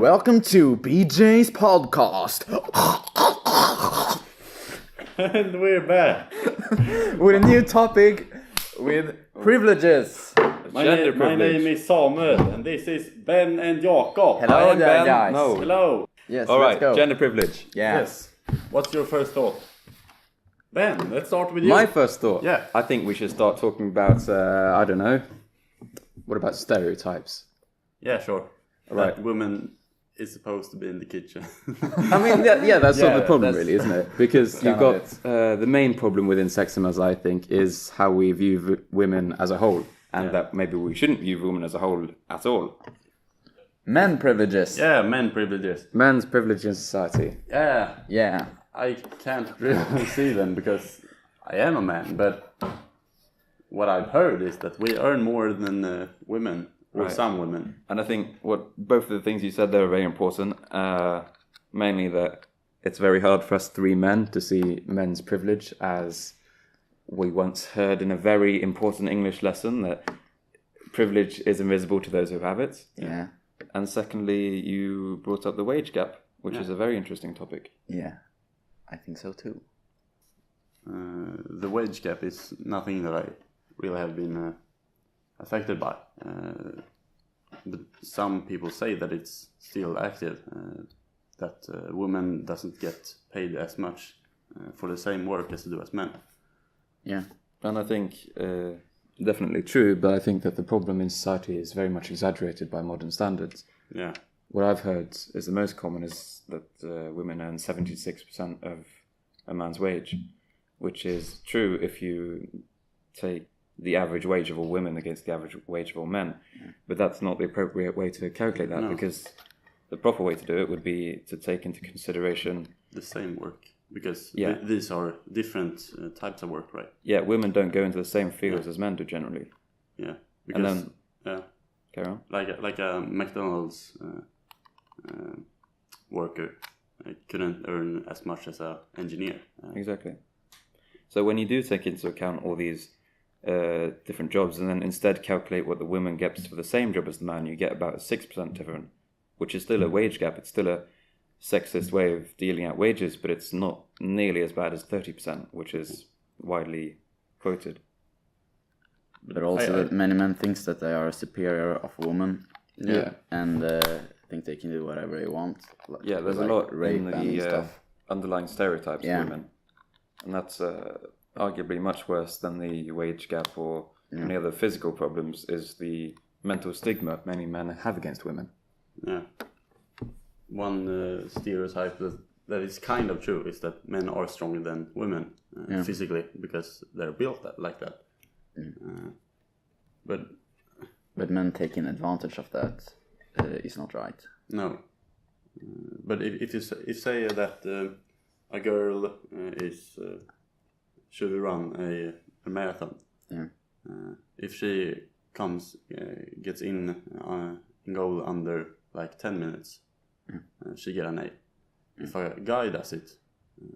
Welcome to BJS Podcast. And we're back. With a new topic with privileges. My name is Samuel, and this is Ben and Jakob. Hello am there, Ben. guys. No. Hello. Yes, All let's right, go. gender privilege. Yeah. Yes. What's your first thought? Ben, let's start with you. My first thought. Yeah. I think we should start talking about, I don't know, what about stereotypes? Yeah, sure. Right. That woman is supposed to be in the kitchen. I mean, yeah, that's sort of the problem, that's- really, isn't it? Because you've kind got of the main problem within sexism, I think, is how we view women as a whole, and Yeah. that maybe we shouldn't view women as a whole at all. Men privileges. Yeah, men privileges. Men's privilege in society. Yeah, Yeah. I can't really see them because I am a man, but what I've heard is that we earn more than women, or Right. some women. And I think both of the things you said there are very important. Mainly that it's very hard for us three men to see men's privilege, as we once heard in a very important English lesson that privilege is invisible to those who have it. Yeah. And secondly, you brought up the wage gap, which is a very interesting topic. Yeah. I think so too. The wage gap is nothing that I really have been affected by. But some people say that it's still active, that women doesn't get paid as much for the same work as they do as men. Yeah. And I think definitely true, but I think that the problem in society is very much exaggerated by modern standards. Yeah, What I've heard is the most common is that women earn 76% of a man's wage, which is true if you take the average wage of all women against the average wage of all men. But that's not the appropriate way to calculate that, because the proper way to do it would be to take into consideration... the same work, because Yeah. these are different types of work, right? Yeah, women don't go into the same fields as men do generally. Yeah, And because then... yeah, Carry on. like a McDonald's worker couldn't earn as much as a engineer. Exactly. So when you do take into account all these different jobs, and then instead calculate what the woman gets for the same job as the man, you get about a 6% difference, which is still a wage gap. It's still a sexist way of dealing out wages, but it's not nearly as bad as 30%, which is widely quoted. But also I- that many men think that they are superior of women. Yeah. And think they can do whatever they want. Yeah, there's like a lot rape in and the stuff. underlying stereotypes Yeah. of women. And that's arguably much worse than the wage gap or any other physical problems, is the mental stigma many men have against women. Yeah. One stereotype that is kind of true is that men are stronger than women physically, because they're built like that. But men taking advantage of that is not right. no. But if you say that a girl should run a marathon, if she gets in goal under like 10 minutes, she get an A. If a guy does it,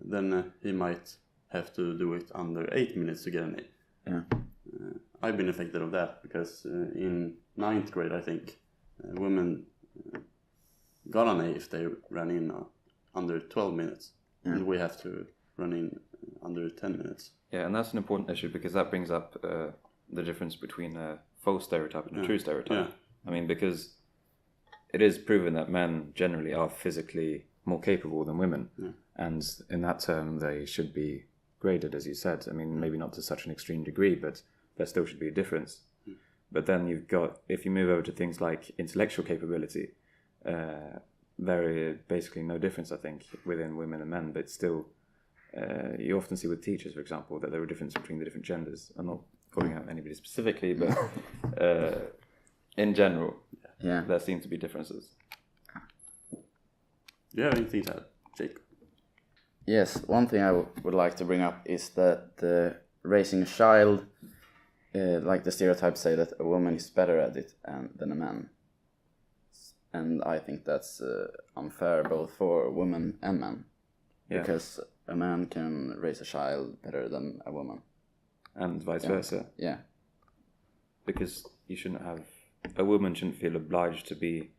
then he might have to do it under 8 minutes to get an A. Yeah. I've been affected of that because in 9th grade, I think, women got an A if they ran in under 12 minutes. And we have to run in under 10 minutes. Yeah, and that's an important issue, because that brings up the difference between a false stereotype and a true stereotype. Yeah. I mean, because it is proven that men generally are physically more capable than women, and in that term they should be graded, as you said. I mean, maybe not to such an extreme degree, but there still should be a difference. But then you've got, if you move over to things like intellectual capability, there is basically no difference, I think, within women and men, but still you often see with teachers, for example, that there are differences between the different genders. I'm not calling out anybody specifically, but in general, there seem to be differences. Do you have anything to add, Jake? Yes, one thing I would like to bring up is that raising a child, like the stereotypes say that a woman is better at it than a man. And I think that's unfair both for women and men. Yeah. Because a man can raise a child better than a woman. And vice versa. Yeah. Because a woman shouldn't feel obliged to be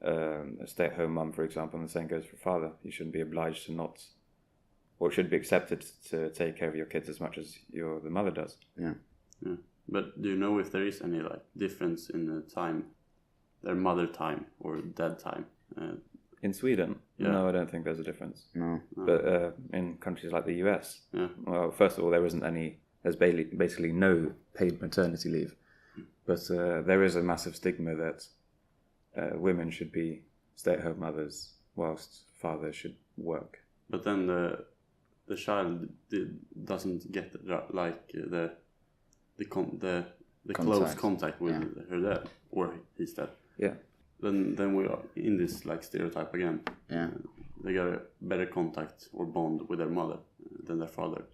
a stay-at-home mum, for example, and the same goes for father. You shouldn't be obliged to not, or it should be accepted to take care of your kids as much as the mother does. Yeah. But do you know if there is any like difference in the time, their mother time or dad time? In Sweden? Yeah. No, I don't think there's a difference. No. But in countries like the US, Yeah. well, first of all, there's basically no paid maternity leave. But there is a massive stigma that women should be stay-at-home mothers whilst fathers should work. But then the child doesn't get the close contact with her dad or his dad. Yeah. Then we are in this like stereotype again. Yeah. They got a better contact or bond with their mother than their father.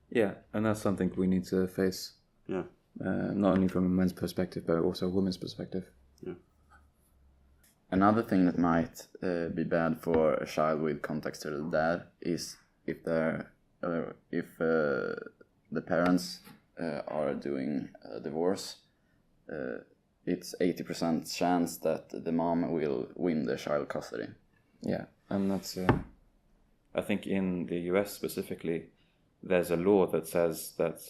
Yeah, and that's something we need to face. Yeah. Not only from a man's perspective, but also a woman's perspective. Yeah. Another thing that might be bad for a child with contact to the dad is if the parents are doing a divorce. It's 80% chance that the mom will win the child custody. Yeah, and that's I think in the US specifically, there's a law that says that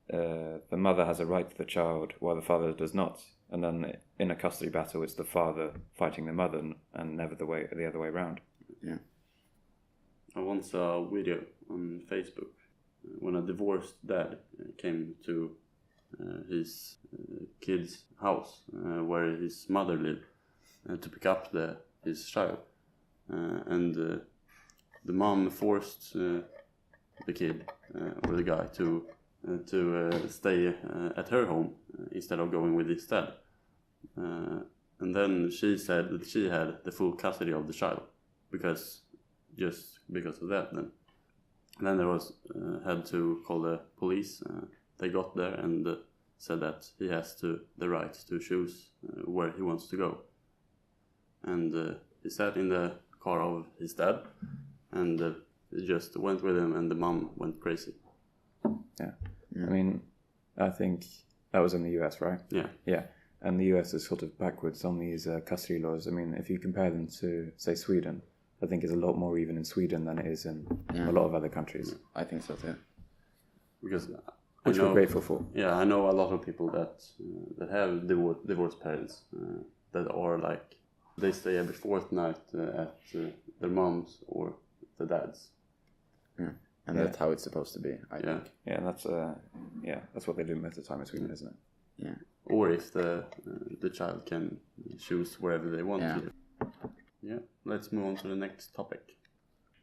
the mother has a right to the child while the father does not, and then in a custody battle it's the father fighting the mother and never the other way around. Yeah. I once saw a video on Facebook when a divorced dad came to his kid's house where his mother lived to pick up his child, and the mom forced the kid or the guy to stay at her home instead of going with his dad, and then she said that she had the full custody of the child because of that. Then there was had to call the police. They got there and said that he has the right to choose where he wants to go. And he sat in the car of his dad, and he just went with him, and the mom went crazy. Yeah. I mean, I think that was in the US, right? Yeah. Yeah. And the US is sort of backwards on these custody laws. I mean, if you compare them to, say, Sweden, I think it's a lot more even in Sweden than it is in a lot of other countries. I think so too. Because which we're grateful for. Yeah, I know a lot of people that have divorced parents that are like, they stay every fortnight at their mom's or the dad's. Yeah. And that's how it's supposed to be, I think. Yeah, that's what they do most of the time in Sweden, isn't it? Yeah. Or if the child can choose wherever they want to. Yeah, let's move on to the next topic.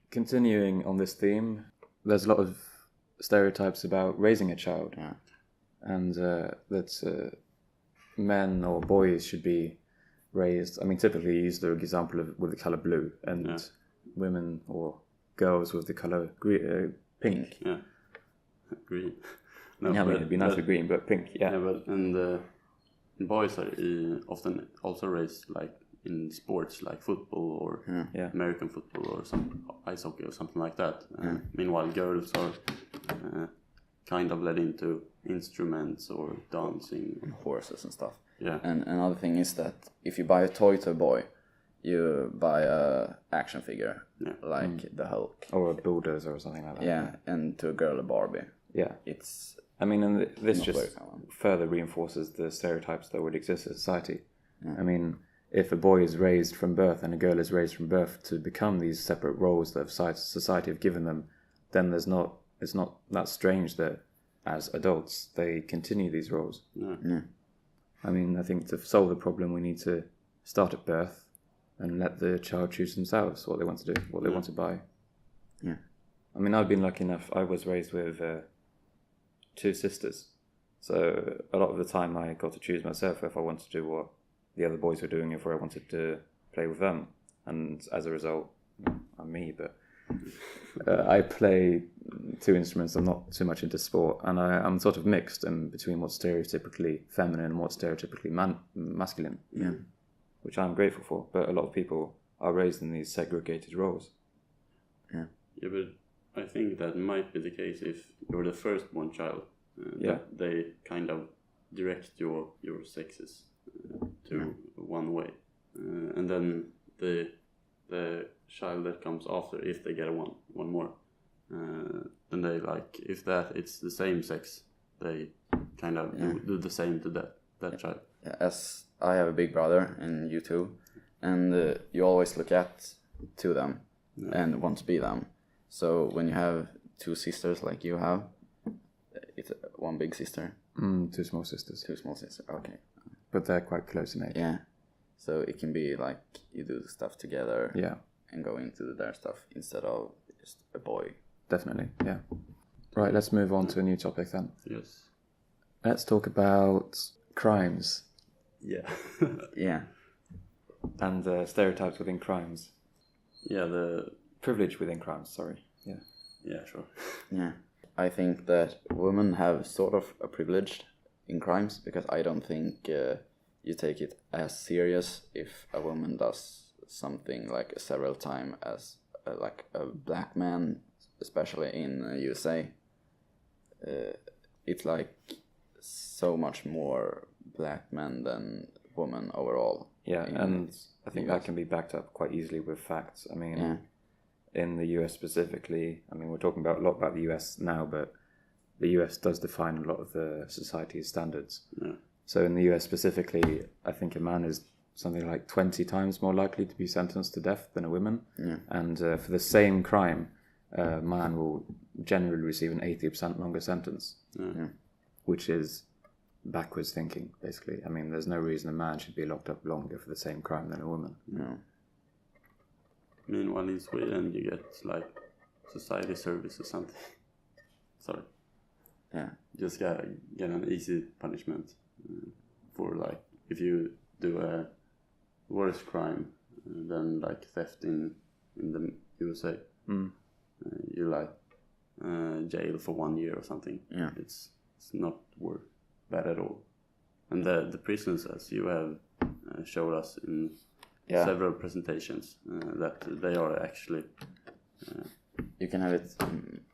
Continuing on this theme, there's a lot of stereotypes about raising a child. Yeah. And that men or boys should be raised. I mean, typically you use the example with the color blue, and women or girls with the color pink. Yeah, green. No, yeah, I mean, it'd be nice with green, but pink. Yeah. Yeah, but boys are often also raised like in sports, like football or American football or some ice hockey or something like that. Meanwhile, girls are kind of led into instruments or dancing, and horses and stuff. Yeah. And another thing is that if you buy a toy to a boy, you buy a action figure like the Hulk or a bulldozer or something like that. Yeah, and to a girl a Barbie. Yeah, it's. I mean, and this just further reinforces the stereotypes that would exist in society. Yeah. I mean, if a boy is raised from birth and a girl is raised from birth to become these separate roles that society have given them, then it's not that strange that as adults they continue these roles. Yeah. I mean, I think to solve the problem we need to start at birth and let the child choose themselves what they want to do, what they want to buy. Yeah. I mean, I've been lucky enough, I was raised with 2 sisters. So a lot of the time I got to choose myself if I wanted to do what the other boys were doing, if I wanted to play with them. And as a result, I'm me, but I play 2 instruments. I'm not too much into sport, and I'm sort of mixed in between what's stereotypically feminine and what's stereotypically masculine. Yeah. Which I'm grateful for, but a lot of people are raised in these segregated roles. Yeah, but I think that might be the case if you're the firstborn child. That they kind of direct your sexes to one way. and then the child that comes after, if they get one more, then they like, if it's the same sex, they kind of do the same to that child. As I have a big brother and you too, and you always look at to them and want to be them. So when you have two sisters like you have, it's one big sister. Two small sisters. Two small sisters, okay. But they're quite close in age. Yeah. So it can be like you do stuff together. Yeah. And go into their stuff instead of just a boy. Definitely, yeah. Right, let's move on to a new topic then. Yes. Let's talk about crimes. Yeah. Yeah. And stereotypes within crimes. Yeah, the privilege within crimes, sorry. Yeah. Yeah, sure. Yeah. I think that women have sort of a privilege in crimes because I don't think you take it as serious if a woman does something like several times as like a black man, especially in USA. It's like so much more black men than women overall. Yeah, and I think that can be backed up quite easily with facts. I mean, in the US specifically, I mean, we're talking a lot about the US now, but the US does define a lot of the society's standards. Yeah. So in the US specifically, I think a man is something like 20 times more likely to be sentenced to death than a woman. Yeah. And for the same crime, a man will generally receive an 80% longer sentence, which is backwards thinking, basically. I mean, there's no reason a man should be locked up longer for the same crime than a woman. No. Meanwhile, in Sweden, you get like society service or something. Sorry. Yeah. Just get an easy punishment for like if you do a worse crime than like theft in the USA. You like jail for 1 year or something. Yeah. It's not worth bad at all. And the prisons, as you have showed us in several presentations, that they are actually. You can have it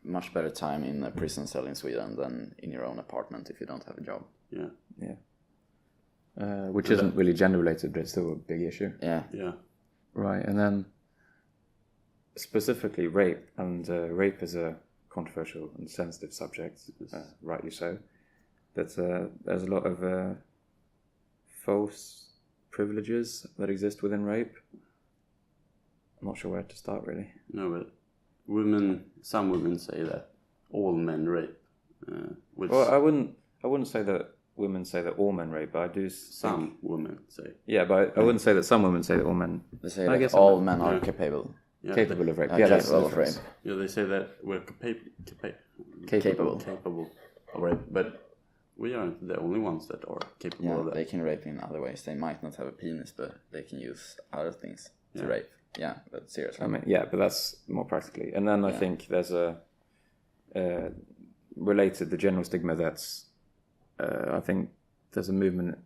much better time in a prison cell in Sweden than in your own apartment if you don't have a job. Yeah. Yeah. Which isn't really gender related, but it's still a big issue. Yeah. Yeah. Right, and then specifically rape, and rape is a controversial and sensitive subject, rightly so. But there's a lot of false privileges that exist within rape. I'm not sure where to start, really. No, but some women say that all men rape. Well, I wouldn't say that women say that all men rape, but I do. Some women say. Yeah, but I wouldn't say that some women say that all men. They say that all men are capable. Yeah, capable of rape. Yeah, that's capable of rape. Yeah, they say that we're Capable of rape, but we aren't the only ones that are capable of that. They can rape in other ways. They might not have a penis, but they can use other things to rape. Yeah, but seriously. I mean, yeah, but that's more practically. And then I think there's a related the general stigma that's I think there's a movement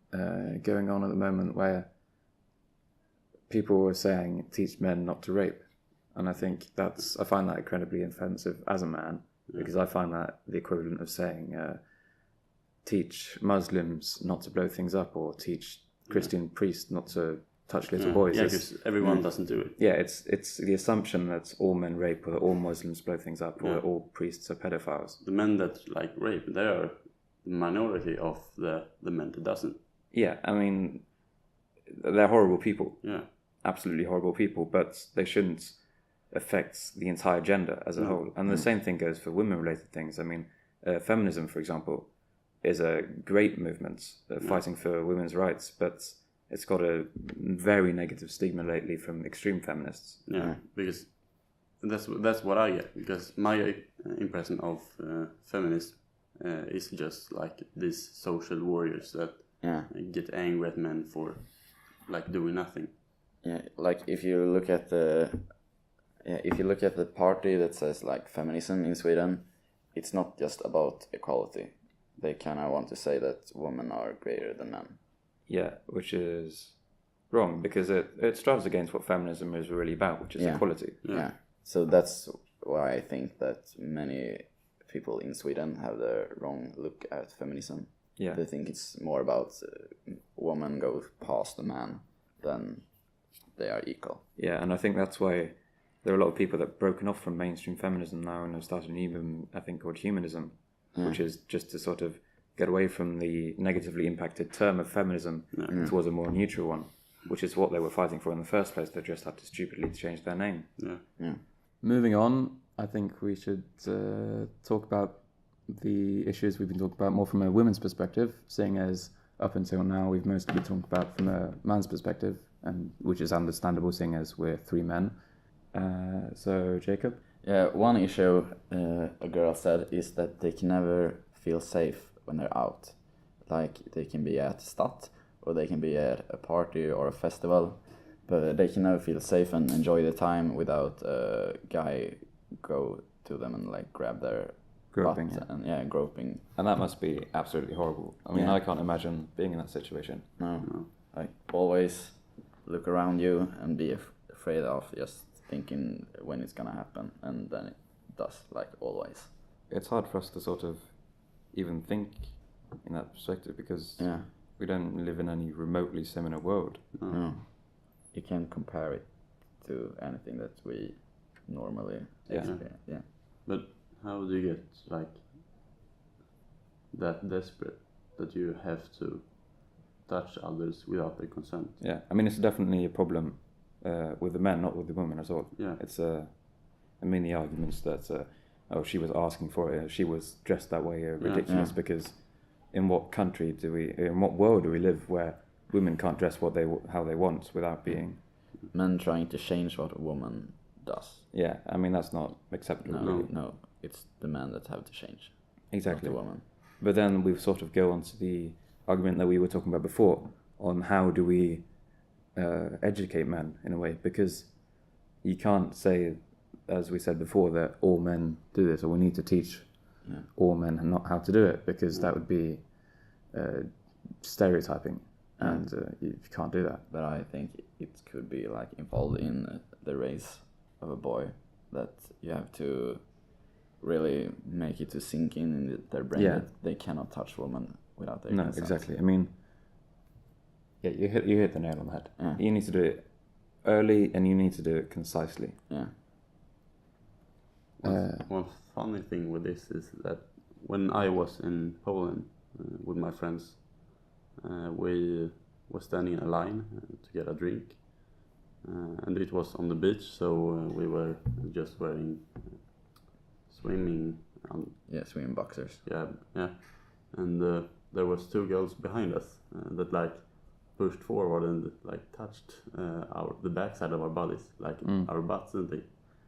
going on at the moment where people are saying teach men not to rape, and I find that incredibly offensive as a man, because I find that the equivalent of saying teach Muslims not to blow things up, or teach Christian priests not to touch little boys. Yeah, because everyone doesn't do it. Yeah, it's the assumption that all men rape, or that all Muslims blow things up, or that all priests are pedophiles. The men that like rape, they are the minority of the men that doesn't. Yeah, I mean, they're horrible people. Yeah. Absolutely horrible people, but they shouldn't affect the entire gender as a whole. And the same thing goes for women-related things. I mean, feminism, for example, is a great movement fighting for women's rights, but it's got a very negative stigma lately from extreme feminists. Yeah, because that's what I get. Because my impression of feminists is just like these social warriors that get angry at men for like doing nothing. Yeah, like if you look at the party that says like feminism in Sweden, it's not just about equality. They kind of want to say that women are greater than men. Yeah, which is wrong, because it strives against what feminism is really about, which is equality. Yeah. So that's why I think that many people in Sweden have the wrong look at feminism. Yeah. They think it's more about woman goes past the man than they are equal. Yeah, and I think that's why there are a lot of people that have broken off from mainstream feminism now and have started a new movement, I think, called humanism, which is just to sort of get away from the negatively impacted term of feminism towards a more neutral one, which is what they were fighting for in the first place. They just had to stupidly change their name. Yeah. Moving on, I think we should talk about the issues we've been talking about more from a women's perspective, seeing as up until now we've mostly been talking about from a man's perspective, and which is understandable seeing as we're 3 men. So Jacob? Yeah, one issue a girl said is that they can never feel safe when they're out. Like, they can be at Stat, or they can be at a party or a festival, but they can never feel safe and enjoy the time without a guy go to them and like grab their Groping, butt and groping. And that must be absolutely horrible. I mean, I can't imagine being in that situation. No. Like, always look around you and be afraid of just thinking when it's gonna happen, and then it does, like, always. It's hard for us to sort of even think in that perspective because we don't live in any remotely similar world. No. You can't compare it to anything that we normally experience. Yeah. But how do you get like that desperate that you have to touch others without their consent? Yeah, I mean, it's definitely a problem with the men, not with the women at all. Yeah. It's I mean, the arguments that she was asking for it, she was dressed that way, are ridiculous because in what country in what world do we live where women can't dress how they want without being men trying to change what a woman does? Yeah, I mean, that's not acceptable. No, it's the men that have to change. Exactly. Not the woman. But then we sort of go on to the argument that we were talking about before on how do we educate men in a way, because you can't say, as we said before, that all men do this, or we need to teach all men not how to do it, because that would be stereotyping, and you can't do that. But I think it could be like involved in the race of a boy, that you have to really make it to sink in their brain that they cannot touch women without their consent. No, exactly. I mean, you hit the nail on the head. Yeah. You need to do it early, and you need to do it concisely. Yeah. One funny thing with this is that when I was in Poland with my friends, we were standing in a line to get a drink, and it was on the beach, so we were just wearing swimming boxers. Yeah, and there was 2 girls behind us that like pushed forward and like touched the backside of our bodies, like our butts and things.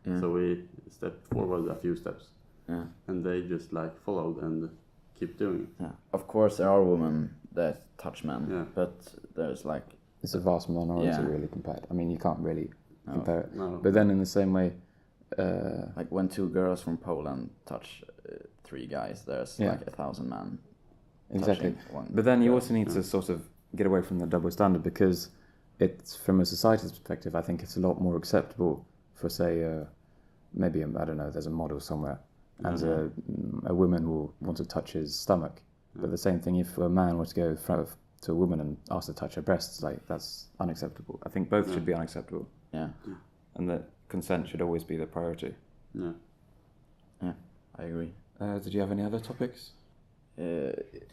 Yeah. So we stepped forward a few steps, and they just like followed and keep doing it. Yeah, of course there are women that touch men, but there's like it's a vast minority really compared. I mean, you can't really compare it. No. But then in the same way, like when 2 girls from Poland touch 3 guys, there's like 1,000 men. Exactly. But then you also need to sort of get away from the double standard, because it's, from a society's perspective, I think it's a lot more acceptable for, say, maybe, I don't know, there's a model somewhere, and a woman will want to touch his stomach. But the same thing, if a man were to go in front to a woman and ask to touch her breasts, like, that's unacceptable. I think both should be unacceptable. Yeah. And that consent should always be the priority. Yeah, I agree. Did you have any other topics?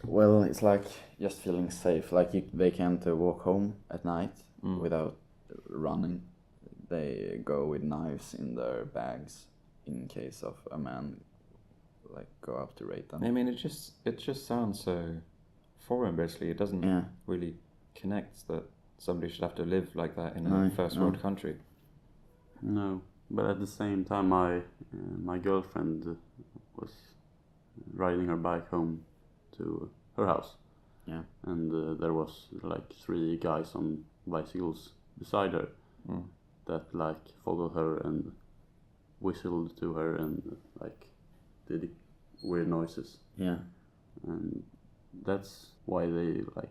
Well, it's like just feeling safe. Like they can't walk home at night without running. They go with knives in their bags in case of a man like go up to rape them. I mean, it just sounds so foreign. Basically, it doesn't really connect that somebody should have to live like that in a first world country. No, but at the same time, my girlfriend was riding her bike home to her house, and there was like 3 guys on bicycles beside her that like followed her and whistled to her and like did weird noises. Yeah, and that's why they like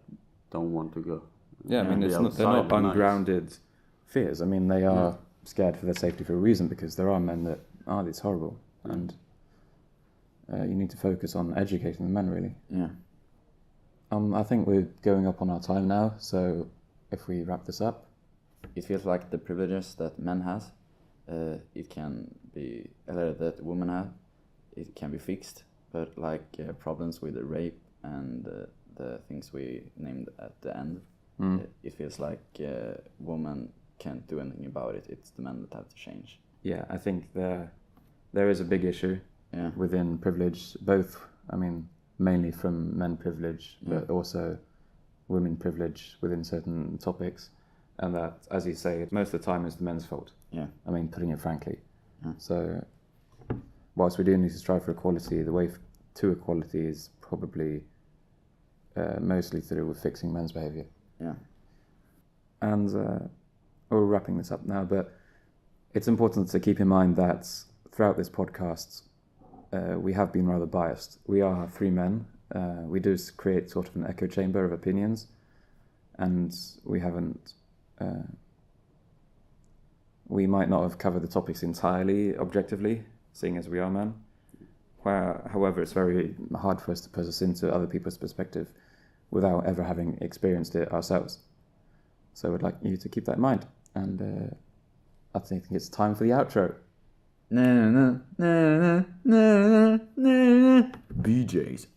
don't want to go. Yeah, I mean, they're not ungrounded fears. I mean, they are scared for their safety for a reason, because there are men that are it's horrible, and you need to focus on educating the men, really. Yeah. I think we're going up on our time now, so if we wrap this up. it feels like the privileges that men has, it can be that women have, it can be fixed, but like problems with the rape and the things we named at the end, it feels like women can't do anything about it. It's the men that have to change. Yeah, I think there is a big issue within privilege, both, I mean, mainly from men privilege, but also women privilege within certain topics. And that, as you say, most of the time is the men's fault. Yeah. I mean, putting it frankly. So, whilst we do need to strive for equality, the way to equality is probably mostly to do with fixing men's behaviour. Yeah. And we're wrapping this up now, but it's important to keep in mind that throughout this podcast, we have been rather biased. We are three men. We do create sort of an echo chamber of opinions, and we haven't. We might not have covered the topics entirely objectively, seeing as we are men. However, it's very hard for us to put us into other people's perspective without ever having experienced it ourselves. So I'd like you to keep that in mind. And I think it's time for the outro. BJ's.